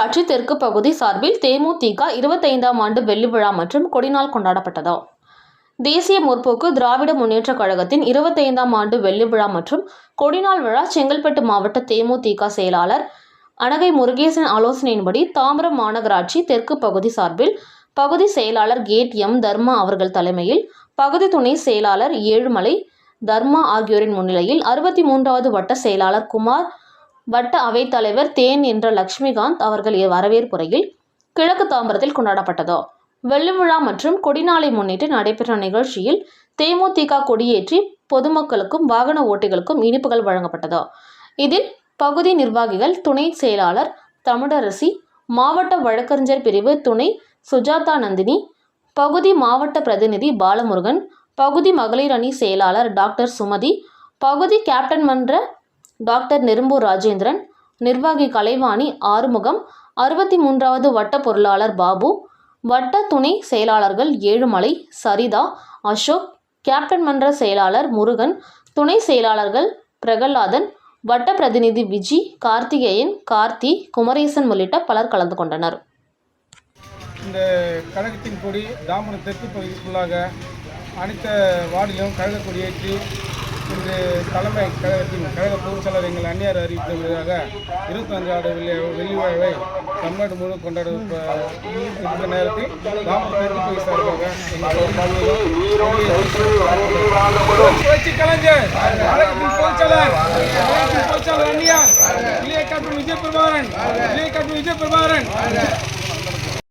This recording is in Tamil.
மாநகராட்சி தெற்கு பகுதி சார்பில் தேமுதிக 25ஆம் ஆண்டு வெள்ளி விழா மற்றும் கொடிநாள் கொண்டாடப்பட்டது. தேசிய முற்போக்கு திராவிட முன்னேற்ற கழகத்தின் 25ஆம் ஆண்டு வெள்ளி விழா மற்றும் கொடிநாள் விழா செங்கல்பட்டு மாவட்ட தேமுதிக செயலாளர் அனகை முருகேசன் ஆலோசனையின்படி தாம்பரம் மாநகராட்சி தெற்கு பகுதி சார்பில் பகுதி செயலாளர் கேட் எம் தர்மா அவர்கள் தலைமையில், பகுதி துணை செயலாளர் ஏழுமலை தர்மா ஆகியோரின் முன்னிலையில் 63வது வட்ட செயலாளர் குமார், வட்ட அவைத்தலைவர் தேன் என்ற லட்சுமிகாந்த் அவர்கள் வரவேற்புரையில் கிழக்கு தாம்பரத்தில் கொண்டாடப்பட்டது. வெள்ளி விழா மற்றும் கொடிநாளை முன்னிட்டு நடைபெற்ற நிகழ்ச்சியில் தேமுதிக கொடியேற்றி பொதுமக்களுக்கும் வாகன ஓட்டிகளுக்கும் இனிப்புகள் வழங்கப்பட்டது. இதில் பகுதி நிர்வாகிகள், துணை செயலாளர் தமிழரசி, மாவட்ட வழக்கறிஞர் பிரிவு துணை சுஜாதா நந்தினி, பகுதி மாவட்ட பிரதிநிதி பாலமுருகன், பகுதி மகளிர் அணி செயலாளர் டாக்டர் சுமதி, பகுதி கேப்டன் மன்ற டாக்டர் நெரும்பூர் ராஜேந்திரன், நிர்வாகி கலைவாணி ஆறுமுகம், 63வது வட்ட பொருளாளர் பாபு, வட்ட துணை செயலாளர்கள் ஏழுமலை, சரிதா, அசோக், கேப்டன் மன்ற செயலாளர் முருகன், துணை செயலாளர்கள் பிரகலாதன், வட்ட பிரதிநிதி விஜி, கார்த்திகேயன், கார்த்தி, குமரேசன் உள்ளிட்ட பலர் கலந்து கொண்டனர். இந்த கழகத்தின் கொடி தாம்பரம் தெற்கு பகுதிக்குள்ளாக அனைத்து வார்டிலும் கழக கொடியேற்றி இன்று தலைமை கழகத்தின் கழக பொதுச் செயலர் எங்கள் அந்நியார் அறிவித்தவர்களாக 25ஆவது வெள்ளி விழாவை தமிழ்நாடு முழு கொண்டாடுகின்ற நேரத்தில் தாம்பரம் தெற்கு பகுதி சார்பாக புரட்சி கலைஞர் கழகத்தின் பொதுச் செயலர் அந்நியார் விஜய பிரபாகரன்